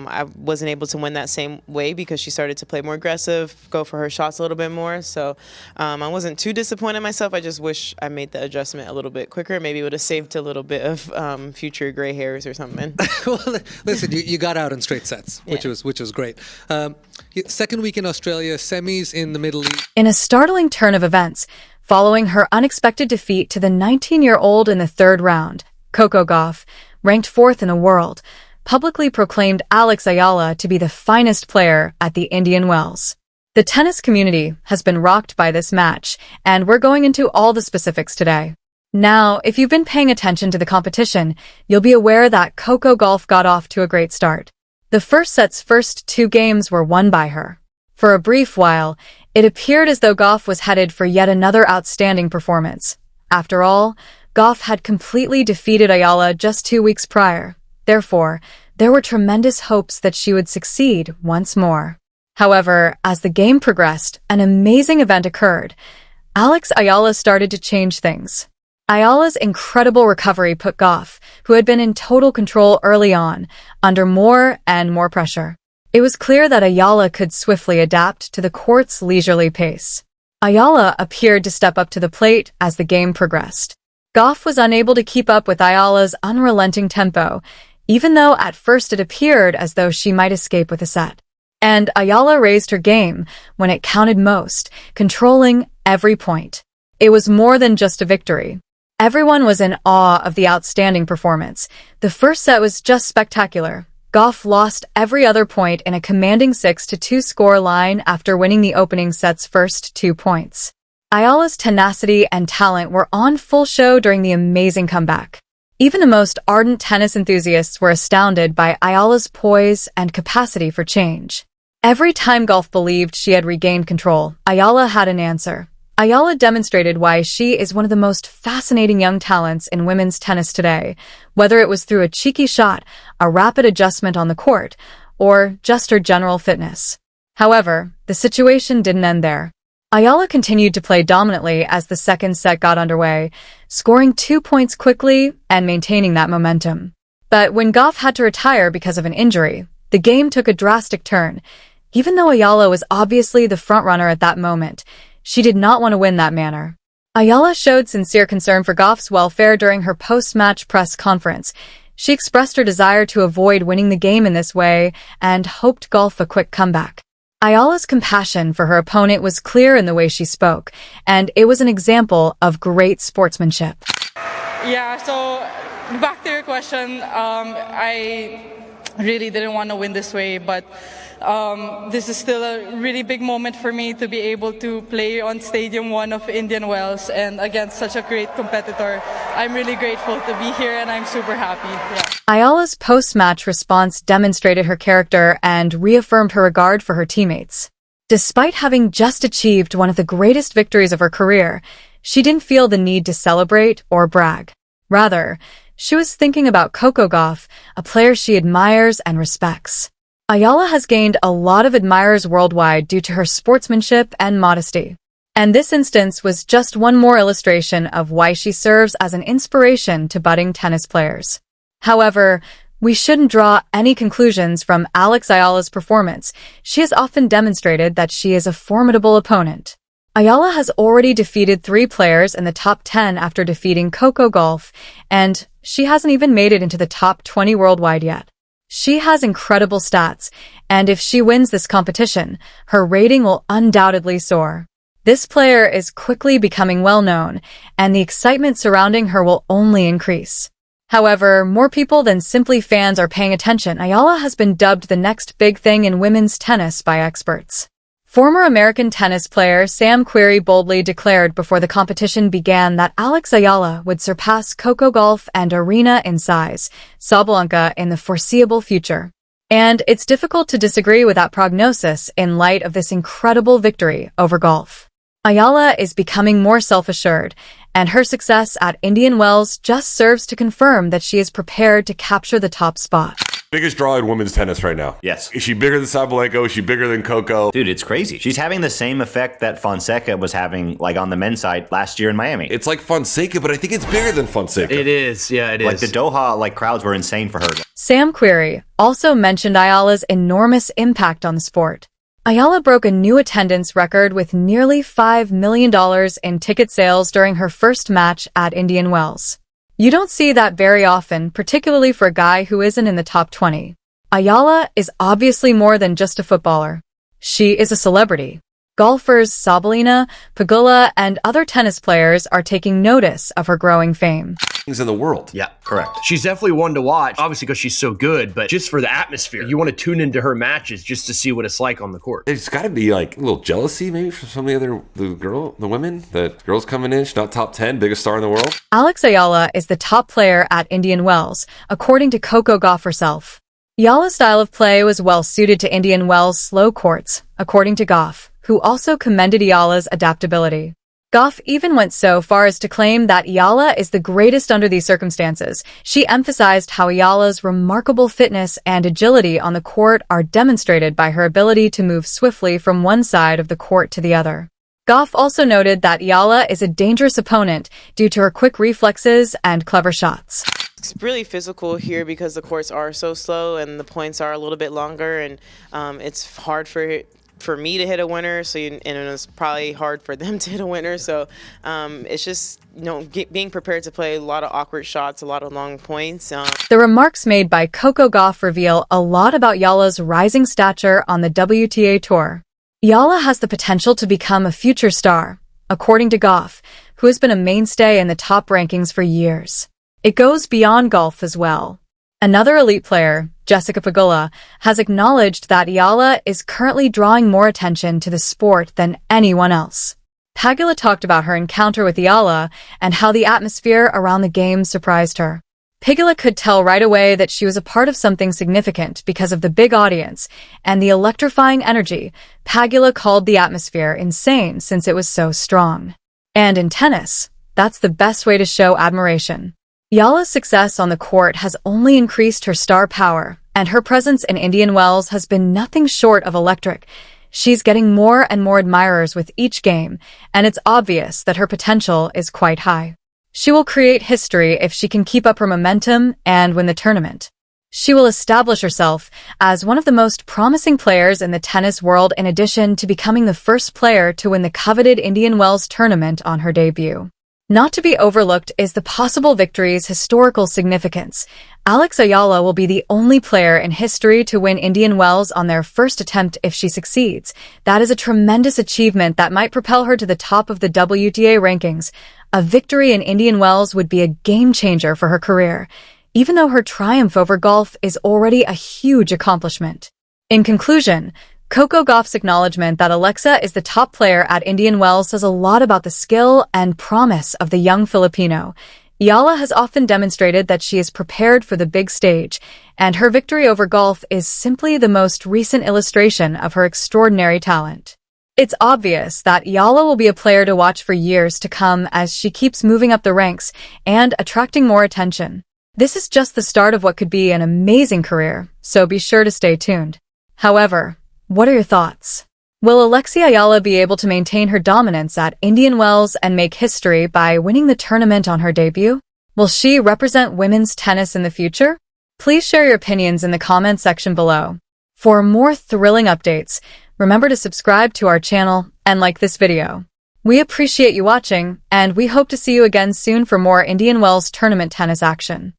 I wasn't able to win that same way because she started to play more aggressive, go for her shots a little bit more. So I wasn't too disappointed in myself. I just wish I made the adjustment a little bit quicker. Maybe it would have saved a little bit of future gray hairs or something. Well, listen, you got out in straight sets, which was great. Second week in Australia, semis in the Middle East. In a startling turn of events, following her unexpected defeat to the 19-year-old in the third round, Coco Gauff, ranked 4th in the world, publicly proclaimed Alex Eala to be the finest player at the Indian Wells. The tennis community has been rocked by this match, and we're going into all the specifics today. Now, if you've been paying attention to the competition, you'll be aware that Coco Gauff got off to a great start. The first set's first 2 games were won by her. For a brief while, it appeared as though Gauff was headed for yet another outstanding performance. After all, Gauff had completely defeated Eala just 2 weeks prior. Therefore, there were tremendous hopes that she would succeed once more. However, as the game progressed, an amazing event occurred. Alex Eala started to change things. Ayala's incredible recovery put Gauff, who had been in total control early on, under more and more pressure. It was clear that Eala could swiftly adapt to the court's leisurely pace. Eala appeared to step up to the plate as the game progressed. Gauff was unable to keep up with Ayala's unrelenting tempo, even though at first it appeared as though she might escape with a set. And Eala raised her game when it counted most, controlling every point. It was more than just a victory. Everyone was in awe of the outstanding performance. The first set was just spectacular. Gauff lost every other point in a commanding 6-2 score line after winning the opening set's first 2 points. Ayala's tenacity and talent were on full show during the amazing comeback. Even the most ardent tennis enthusiasts were astounded by Ayala's poise and capacity for change. Every time Gauff believed she had regained control, Eala had an answer. Eala demonstrated why she is one of the most fascinating young talents in women's tennis today, whether it was through a cheeky shot, a rapid adjustment on the court, or just her general fitness. However, the situation didn't end there. Eala continued to play dominantly as the second set got underway, scoring 2 points quickly and maintaining that momentum. But when Gauff had to retire because of an injury, the game took a drastic turn. Even though Eala was obviously the frontrunner at that moment, she did not want to win that manner. Eala showed sincere concern for Gauff's welfare during her post-match press conference. She expressed her desire to avoid winning the game in this way and hoped Gauff a quick comeback. Ayala's compassion for her opponent was clear in the way she spoke, and it was an example of great sportsmanship. Yeah, so back to your question, I really didn't want to win this way, but this is still a really big moment for me to be able to play on Stadium 1 of Indian Wells and against such a great competitor. I'm really grateful to be here and I'm super happy. Yeah. Ayala's post-match response demonstrated her character and reaffirmed her regard for her teammates. Despite having just achieved one of the greatest victories of her career, she didn't feel the need to celebrate or brag. Rather, she was thinking about Coco Gauff, a player she admires and respects. Eala has gained a lot of admirers worldwide due to her sportsmanship and modesty. And this instance was just one more illustration of why she serves as an inspiration to budding tennis players. However, we shouldn't draw any conclusions from Alex Eala's performance. She has often demonstrated that she is a formidable opponent. Eala has already defeated 3 players in the top 10 after defeating Coco Gauff, and she hasn't even made it into the top 20 worldwide yet. She has incredible stats, and if she wins this competition, her rating will undoubtedly soar. This player is quickly becoming well-known, and the excitement surrounding her will only increase. However, more people than simply fans are paying attention. Eala has been dubbed the next big thing in women's tennis by experts. Former American tennis player Sam Querrey boldly declared before the competition began that Alex Eala would surpass Coco Gauff and Aryna in size, Sabalenka in the foreseeable future. And it's difficult to disagree with that prognosis in light of this incredible victory over Gauff. Eala is becoming more self-assured, and her success at Indian Wells just serves to confirm that she is prepared to capture the top spot. Biggest draw in women's tennis right now. Yes. Is she bigger than Sabalenka? Is she bigger than Coco? Dude, it's crazy. She's having the same effect that Fonseca was having, like, on the men's side last year in Miami. It's like Fonseca, but I think it's bigger than Fonseca. It is. Yeah, it is. Like, the Doha, like, crowds were insane for her. Sam Querrey also mentioned Ayala's enormous impact on the sport. Ayala broke a new attendance record with nearly $5 million in ticket sales during her first match at Indian Wells. You don't see that very often, particularly for a guy who isn't in the top 20. Ayala is obviously more than just a footballer. She is a celebrity. Golfers Sabalina, Pegula, and other tennis players are taking notice of her growing fame. Things in the world. Yeah, correct. She's definitely one to watch, obviously because she's so good, but just for the atmosphere. You want to tune into her matches just to see what it's like on the court. There's got to be like a little jealousy maybe from some of the women. That girl's coming in, she's not top 10, biggest star in the world. Alex Eala is the top player at Indian Wells, according to Coco Gauff herself. Eala's style of play was well suited to Indian Wells' slow courts, according to Gauff, who also commended Eala's adaptability. Gauff even went so far as to claim that Eala is the greatest under these circumstances. She emphasized how Eala's remarkable fitness and agility on the court are demonstrated by her ability to move swiftly from one side of the court to the other. Gauff also noted that Eala is a dangerous opponent due to her quick reflexes and clever shots. It's really physical here because the courts are so slow and the points are a little bit longer, and it's hard for me to hit a winner, and it's probably hard for them to hit a winner. So it's just being prepared to play a lot of awkward shots, a lot of long points. The remarks made by Coco Gauff reveal a lot about Eala's rising stature on the WTA Tour. Eala has the potential to become a future star, according to Gauff, who has been a mainstay in the top rankings for years. It goes beyond golf as well. Another elite player, Jessica Pegula, has acknowledged that Eala is currently drawing more attention to the sport than anyone else. Pegula talked about her encounter with Eala and how the atmosphere around the game surprised her. Pegula could tell right away that she was a part of something significant because of the big audience and the electrifying energy. Pegula called the atmosphere insane since it was so strong. And in tennis, that's the best way to show admiration. Eala's success on the court has only increased her star power, and her presence in Indian Wells has been nothing short of electric. She's getting more and more admirers with each game, and it's obvious that her potential is quite high. She will create history if she can keep up her momentum and win the tournament. She will establish herself as one of the most promising players in the tennis world, in addition to becoming the first player to win the coveted Indian Wells tournament on her debut. Not to be overlooked is the possible victory's historical significance. Alex Eala will be the only player in history to win Indian Wells on their first attempt if she succeeds. That is a tremendous achievement that might propel her to the top of the WTA rankings. A victory in Indian Wells would be a game-changer for her career, even though her triumph over Gauff is already a huge accomplishment. In conclusion, Coco Gauff's acknowledgement that Alexa is the top player at Indian Wells says a lot about the skill and promise of the young Filipino. Eala has often demonstrated that she is prepared for the big stage, and her victory over Gauff is simply the most recent illustration of her extraordinary talent. It's obvious that Eala will be a player to watch for years to come as she keeps moving up the ranks and attracting more attention. This is just the start of what could be an amazing career, so be sure to stay tuned. However, what are your thoughts? Will Alexia Eala be able to maintain her dominance at Indian Wells and make history by winning the tournament on her debut? Will she represent women's tennis in the future? Please share your opinions in the comment section below. For more thrilling updates, remember to subscribe to our channel and like this video. We appreciate you watching, and we hope to see you again soon for more Indian Wells tournament tennis action.